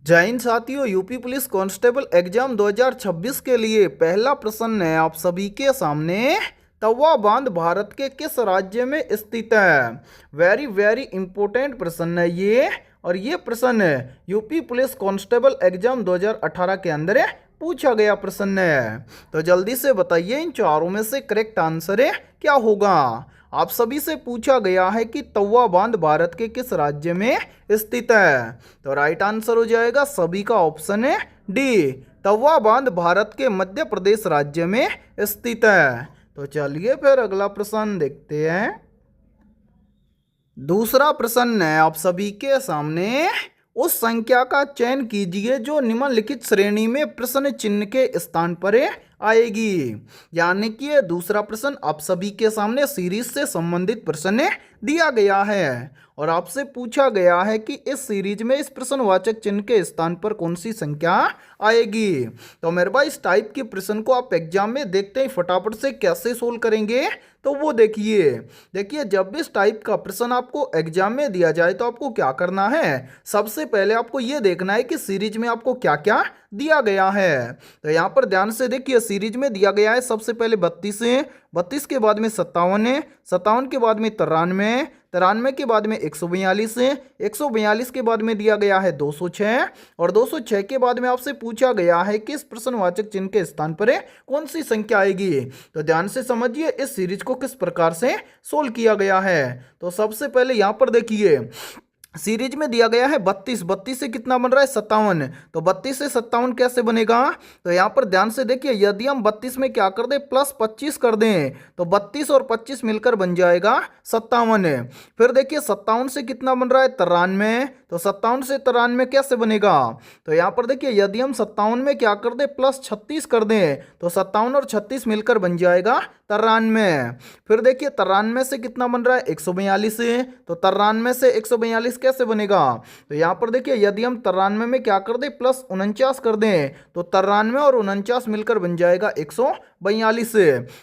जय हिंद साथियों। UP police constable exam 2026 के लिए पहला प्रश्न है आप सभी के सामने। तवा बांध भारत के किस राज्य में स्थित है? वेरी वेरी इंपॉर्टेंट प्रश्न है ये। और ये प्रश्न यूपी पुलिस कांस्टेबल एग्जाम 2018 के अंदर पूछा गया प्रश्न है। तो जल्दी से बताइए इन चारों में से करेक्ट आंसर क्या होगा। आप सभी से पूछा गया है कि तवा बांध भारत के किस राज्य में स्थित है। तो राइट आंसर हो जाएगा सभी का ऑप्शन है डी। तवा बांध भारत के मध्य प्रदेश राज्य में स्थित है। तो चलिए फिर अगला प्रश्न देखते हैं। दूसरा प्रश्न है आप सभी के सामने। उस संख्या का चयन कीजिए जो निम्नलिखित श्रेणी में प्रश्न चिन्ह के स्थान पर आएगी। यानी कि ये दूसरा प्रश्न आप सभी के सामने सीरीज से संबंधित प्रश्न दिया गया है और आपसे पूछा गया है कि इस सीरीज में इस प्रश्नवाचक चिन्ह के स्थान पर कौन सी संख्या आएगी। तो मेरे भाई इस टाइप के प्रश्न को आप एग्जाम में देखते ही फटाफट से कैसे सोल्व करेंगे तो वो देखिए जब भी इस टाइप का प्रश्न आपको एग्जाम में दिया जाए तो आपको क्या करना है। सबसे पहले आपको ये देखना है कि सीरीज में आपको क्या क्या दिया गया है। तो यहाँ पर ध्यान से देखिए सीरीज में दिया गया है सबसे पहले 32 है, 32 के बाद में 57 है, 57 के बाद में 93, 93 के बाद में 142 है, 142 के बाद में दिया गया है 206 और 206 के बाद में आपसे पूछा गया है कि इस प्रश्नवाचक चिन्ह के स्थान पर कौन सी संख्या आएगी। तो ध्यान से समझिए इस सीरीज को किस प्रकार से सोल्व किया गया है। तो सबसे पहले यहां पर देखिए सीरीज में दिया गया है 32, 32 से कितना बन रहा है 57। तो 32 से 57 कैसे बनेगा। तो यहां पर ध्यान से देखिए यदि हम 32 में क्या कर दें प्लस 25 कर दें तो 32 और 25 मिलकर बन जाएगा 57। फिर देखिए 57 से कितना बन रहा है 93। तो 57 से 93 कैसे बनेगा। तो यहां पर देखिए यदि हम 57 में क्या कर दें प्लस 36 कर दें तो 57 और 36 मिलकर बन जाएगा 93। फिर देखिए 93 से कितना बन रहा है 142 है। तो 93 से 142 कैसे बनेगा। तो यहां पर देखिए यदि हम 93 में क्या कर दें प्लस 49 कर दें तो 93 और 49 मिलकर बन जाएगा 142।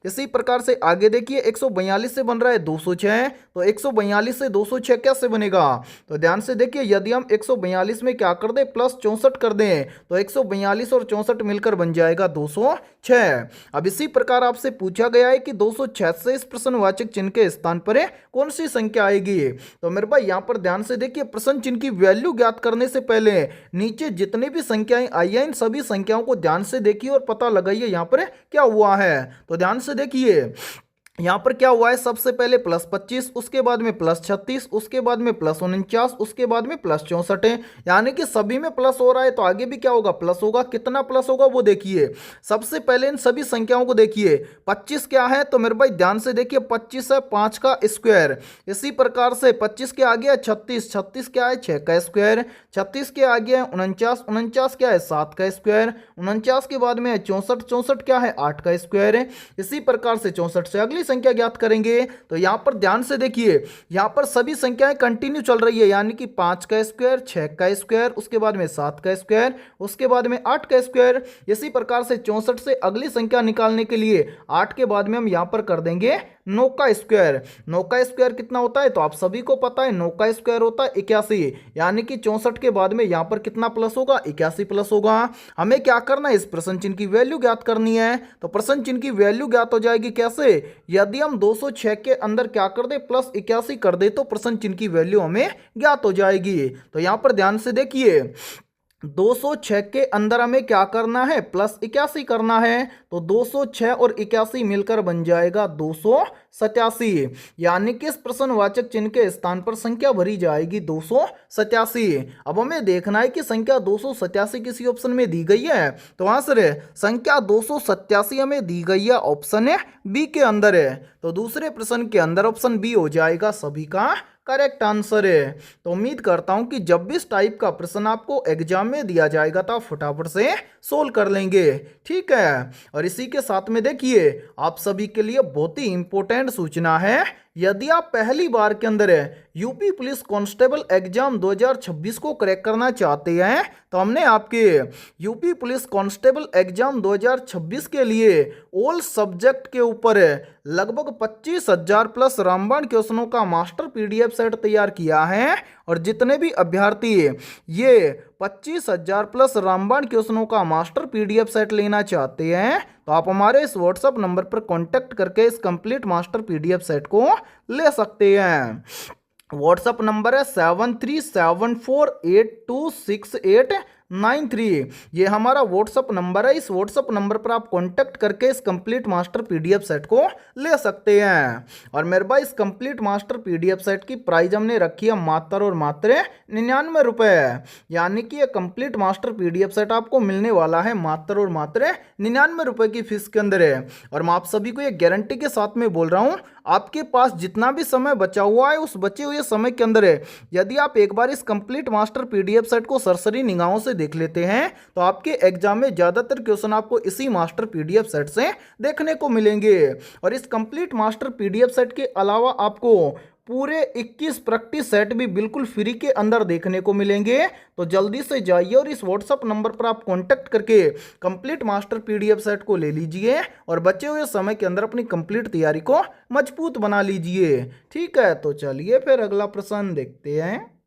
इसी प्रकार से आगे देखिए 142 से बन रहा है 206। तो 142 से 206 कैसे बनेगा। तो ध्यान से देखिए यदि हम 142 में क्या कर दें प्लस 64 कर दें तो 142 और 64 मिलकर बन जाएगा 206। अब इसी प्रकार आपसे पूछा गया है कि 206 से इस प्रश्नवाचक चिन्ह के स्थान पर कौन सी संख्या आएगी। तो मेरे भाई यहां पर ध्यान से देखिए प्रश्न चिन्ह की वैल्यू ज्ञात करने से पहले नीचे जितनी भी संख्याएं आई हैं इन सभी संख्याओं को ध्यान से देखिए और पता लगाइए यहां पर क्या हुआ है। तो ध्यान से देखिए यहां पर क्या हुआ है सबसे पहले प्लस 25, उसके बाद में प्लस 36, उसके बाद में प्लस 49, उसके बाद में प्लस 64 है। यानी कि सभी में प्लस हो रहा है तो आगे भी क्या होगा प्लस होगा। कितना प्लस होगा वो देखिए। सबसे पहले इन सभी संख्याओं को देखिए 25 क्या है। तो मेरे भाई ध्यान से देखिए 25 है 5 का स्क्वायर। इसी प्रकार से 25 के आगे है 36, 36 क्या है 6 का स्क्वायर। 36 के आगे है 49, 49 क्या है 7 का स्क्वायर। 49 के बाद में है 64, 64 क्या है 8 का स्क्वायर है। इसी प्रकार से 64 से अगली संख्या ज्ञात करेंगे। तो यहां पर ध्यान से देखिए यहां पर सभी संख्याएं कंटिन्यू चल रही है यानी कि 5 का स्क्वायर, 6 का स्क्वायर, उसके बाद में 7 का स्क्वायर, उसके बाद में 8 का स्क्वायर। इसी प्रकार से 64 से अगली संख्या निकालने के लिए 8 के बाद में हम यहां पर कर देंगे 9 का स्क्वायर। 9 का स्क्वायर कितना होता है तो आप सभी को पता है 9 का स्क्वायर होता है 81। यानी कि 64 के बाद में यहां पर कितना प्लस होगा 81 प्लस होगा। हमें क्या करना है इस प्रश्न चिन्ह की वैल्यू ज्ञात करनी है। तो प्रश्न चिन्ह की वैल्यू ज्ञात हो जाएगी कैसे। यदि हम 206 के अंदर क्या कर दे प्लस 81 कर दे तो प्रश्न चिन्ह की वैल्यू हमें ज्ञात हो जाएगी। तो यहां पर ध्यान से देखिए 206 के अंदर हमें क्या करना है प्लस 81 करना है। तो 206 और 81 मिलकर बन जाएगा 287। यानी कि इस प्रश्नवाचक चिन्ह के स्थान पर संख्या भरी जाएगी 287। अब हमें देखना है कि संख्या 287 किसी ऑप्शन में दी गई है। तो आंसर है संख्या 287 हमें दी गई है ऑप्शन बी के अंदर है। तो दूसरे प्रश्न के अंदर ऑप्शन बी हो जाएगा सभी का करेक्ट आंसर है। तो उम्मीद करता हूं कि जब भी इस टाइप का प्रश्न आपको एग्जाम में दिया जाएगा तो आप फटाफट से सोल्व कर लेंगे। ठीक है। और इसी के साथ में देखिए आप सभी के लिए बहुत ही इंपॉर्टेंट सूचना है। यदि आप पहली बार के अंदर यूपी पुलिस कांस्टेबल एग्जाम 2026 को क्रैक करना चाहते हैं तो हमने आपके यूपी पुलिस कांस्टेबल एग्जाम 2026 के लिए ऑल सब्जेक्ट के ऊपर लगभग 25,000 प्लस रामबाण क्वेश्चनों का मास्टर पीडीएफ सेट तैयार किया है। और जितने भी अभ्यर्थी ये 25,000 प्लस रामबाण क्वेश्चनों का मास्टर पीडीएफ सेट लेना चाहते हैं तो आप हमारे इस व्हाट्सएप नंबर पर कांटेक्ट करके इस कंप्लीट मास्टर पीडीएफ सेट को ले सकते हैं। व्हाट्सएप नंबर है 7374826893। ये हमारा व्हाट्सएप नंबर है। इस व्हाट्सएप नंबर पर आप कांटेक्ट करके इस कंप्लीट मास्टर पीडीएफ सेट को ले सकते हैं। और मेरे भाई इस कंप्लीट मास्टर पीडीएफ सेट की प्राइस हमने रखी है मात्र और मात्र 99 रुपये। यानी कि ये कंप्लीट मास्टर पीडीएफ सेट आपको मिलने वाला है मात्र और मात्र 99 रुपये की फीस के अंदर है। और मैं आप सभी को ये गारंटी के साथ में बोल रहा हूँ, आपके पास जितना भी समय बचा हुआ है उस बचे हुए समय के अंदर यदि आप एक बार इस कंप्लीट मास्टर पीडीएफ सेट को सरसरी निगाहों से देख लेते हैं तो आपके एग्जाम में ज्यादातर क्वेश्चन आपको इसी मास्टर पीडीएफ सेट से देखने को मिलेंगे। और इस कंप्लीट मास्टर पीडीएफ सेट के अलावा आपको पूरे 21 प्रैक्टिस सेट भी बिल्कुल फ्री के अंदर देखने को मिलेंगे। तो जल्दी से जाइए और इस व्हाट्सएप नंबर पर आप कांटेक्ट करके कंप्लीट मास्टर पीडीएफ सेट को ले लीजिए और बचे हुए समय के अंदर अपनी कंप्लीट तैयारी को मजबूत बना लीजिए। ठीक है, तो चलिए फिर अगला प्रश्न देखते हैं।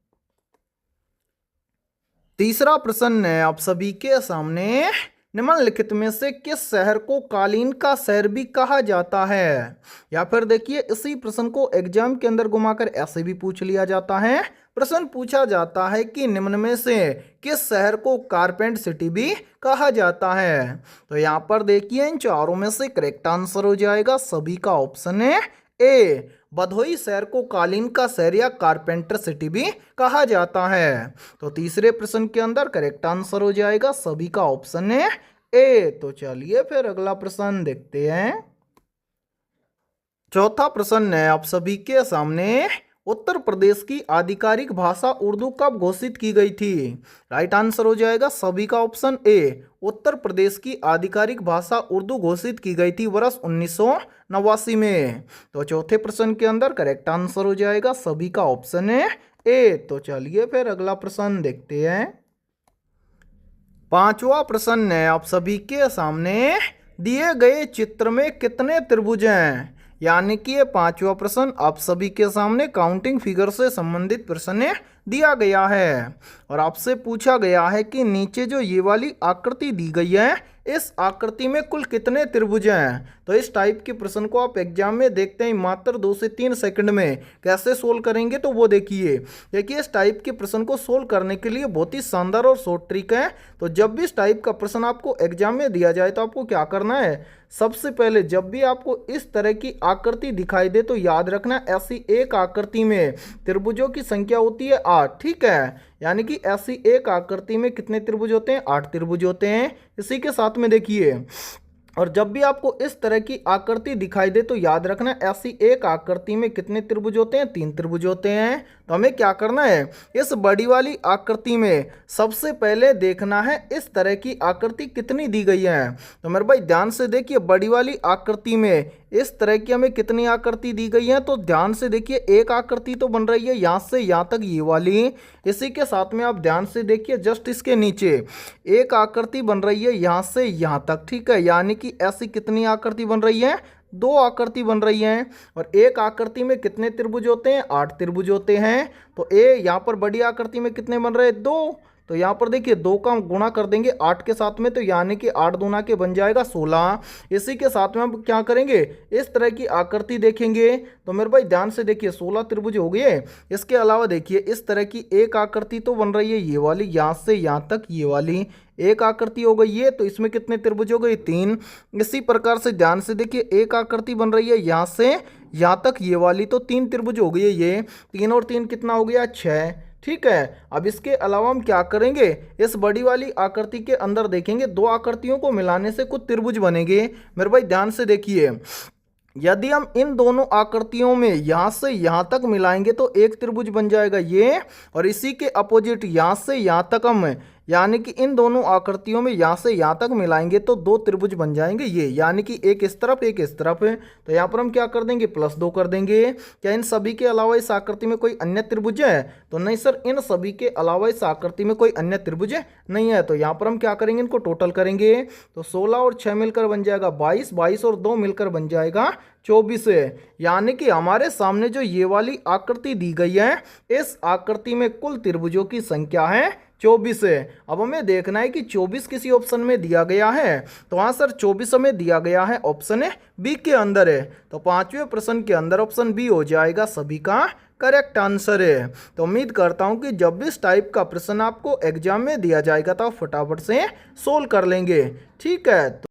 तीसरा प्रश्न है आप सभी के सामने, निम्नलिखित में से किस शहर को कालीन का शहर भी कहा जाता है? या फिर देखिए इसी प्रश्न को एग्जाम के अंदर घुमाकर ऐसे भी पूछ लिया जाता है। प्रश्न पूछा जाता है कि निम्न में से किस शहर को कारपेंट सिटी भी कहा जाता है? तो यहाँ पर देखिए इन चारों में से करेक्ट आंसर हो जाएगा सभी का ऑप्शन है ए, भदोही शहर को कालीन का शहर या कारपेंटर सिटी भी कहा जाता है। तो तीसरे प्रश्न के अंदर करेक्ट आंसर हो जाएगा सभी का ऑप्शन है ए। तो चलिए फिर अगला प्रश्न देखते हैं। चौथा प्रश्न है आप सभी के सामने, उत्तर प्रदेश की आधिकारिक भाषा उर्दू कब घोषित की गई थी? राइट आंसर हो जाएगा सभी का ऑप्शन ए, उत्तर प्रदेश की आधिकारिक भाषा उर्दू घोषित की गई थी वर्ष 1989 में। तो चौथे प्रश्न के अंदर करेक्ट आंसर हो जाएगा सभी का ऑप्शन है ए। तो चलिए फिर अगला प्रश्न देखते हैं। पांचवा प्रश्न है आप सभी के सामने, दिए गए चित्र में कितने त्रिभुज हैं? यानी कि ये पांचवा प्रश्न आप सभी के सामने काउंटिंग फिगर से संबंधित प्रश्न दिया गया है। और आपसे पूछा गया है कि नीचे जो ये वाली आकृति दी गई है इस आकृति में कुल कितने त्रिभुज हैं? तो इस टाइप के प्रश्न को आप एग्जाम में देखते हैं मात्र 2 से 3 सेकंड में कैसे सोल्व करेंगे, तो वो देखिए इस टाइप के प्रश्न को सोल्व करने के लिए बहुत ही शानदार और शॉर्ट ट्रिक है। तो जब भी इस टाइप का प्रश्न आपको एग्जाम में दिया जाए तो आपको क्या करना है, सबसे पहले जब भी आपको इस तरह की आकृति दिखाई दे तो याद रखना ऐसी एक आकृति में त्रिभुजों की संख्या होती है 8। ठीक है, यानी कि ऐसी एक आकृति में कितने त्रिभुज होते हैं? 8 त्रिभुज होते हैं। इसी के साथ में देखिए, और जब भी आपको इस तरह की आकृति दिखाई दे तो याद रखना ऐसी एक आकृति में कितने त्रिभुज होते हैं? 3 त्रिभुज होते हैं। तो हमें क्या करना है, इस बड़ी वाली आकृति में सबसे पहले देखना है इस तरह की आकृति कितनी दी गई है। तो मेरे भाई ध्यान से देखिए, बड़ी वाली आकृति में इस तरह की हमें कितनी आकृति दी गई है, तो ध्यान से देखिए एक आकृति तो बन रही है यहाँ से यहाँ तक ये वाली। इसी के साथ में आप ध्यान से देखिए जस्ट इसके नीचे एक आकृति बन रही है यहाँ से यहाँ तक। ठीक है, यानी कि ऐसी कितनी आकृति बन रही है? 2 आकृति बन रही हैं। और एक आकृति में कितने त्रिभुज होते हैं? 8 त्रिभुज होते हैं। तो यहाँ पर बड़ी आकृति में कितने बन रहे हैं? 2। तो यहाँ पर देखिए 2 का गुणा कर देंगे 8 के साथ में, तो यानी कि 8 दूना के बन जाएगा 16। इसी के साथ में हम क्या करेंगे, इस तरह की आकृति देखेंगे। तो मेरे भाई ध्यान से देखिए 16 त्रिभुज हो गए। इसके अलावा देखिए इस तरह की एक आकृति तो बन रही है ये वाली, यहाँ से यहाँ तक ये वाली एक आकृति हो गई ये, तो इसमें कितने त्रिभुज हो गए? 3। इसी प्रकार से ध्यान से देखिए एक आकृति बन रही है यहाँ से यहाँ तक ये वाली, तो 3 त्रिभुज हो गई है ये। 3 और 3 कितना हो गया? 6। ठीक है, अब इसके अलावा हम क्या करेंगे, इस बड़ी वाली आकृति के अंदर देखेंगे 2 आकृतियों को मिलाने से कुछ त्रिभुज बनेंगे। मेरे भाई ध्यान से देखिए, यदि हम इन दोनों आकृतियों में यहाँ से यहाँ तक मिलाएंगे तो एक त्रिभुज बन जाएगा ये, और इसी के अपोजिट यहाँ से यहाँ तक हम यानी कि इन दोनों आकृतियों में यहाँ से यहाँ तक मिलाएंगे तो दो त्रिभुज बन जाएंगे ये, यानी कि एक इस तरफ एक इस तरफ है। तो यहाँ पर हम क्या कर देंगे, +2 कर देंगे। क्या इन सभी के अलावा इस आकृति में कोई अन्य त्रिभुज है? तो नहीं सर, इन सभी के अलावा इस आकृति में कोई अन्य त्रिभुज नहीं है। तो यहाँ पर हम क्या करेंगे, इनको टोटल करेंगे। तो 16 और 6 मिलकर बन जाएगा 22, 22 और 2 मिलकर बन जाएगा 24 है। यानी कि हमारे सामने जो ये वाली आकृति दी गई है, इस आकृति में कुल त्रिभुजों की संख्या है 24 है। अब हमें देखना है कि 24 किसी ऑप्शन में दिया गया है। तो हाँ सर, 24 हमें दिया गया है ऑप्शन बी के अंदर है। तो 5वें प्रश्न के अंदर ऑप्शन बी हो जाएगा सभी का करेक्ट आंसर है। तो उम्मीद करता हूं कि जब भी इस टाइप का प्रश्न आपको एग्जाम में दिया जाएगा तो आप फटाफट से सोल्व कर लेंगे। ठीक है।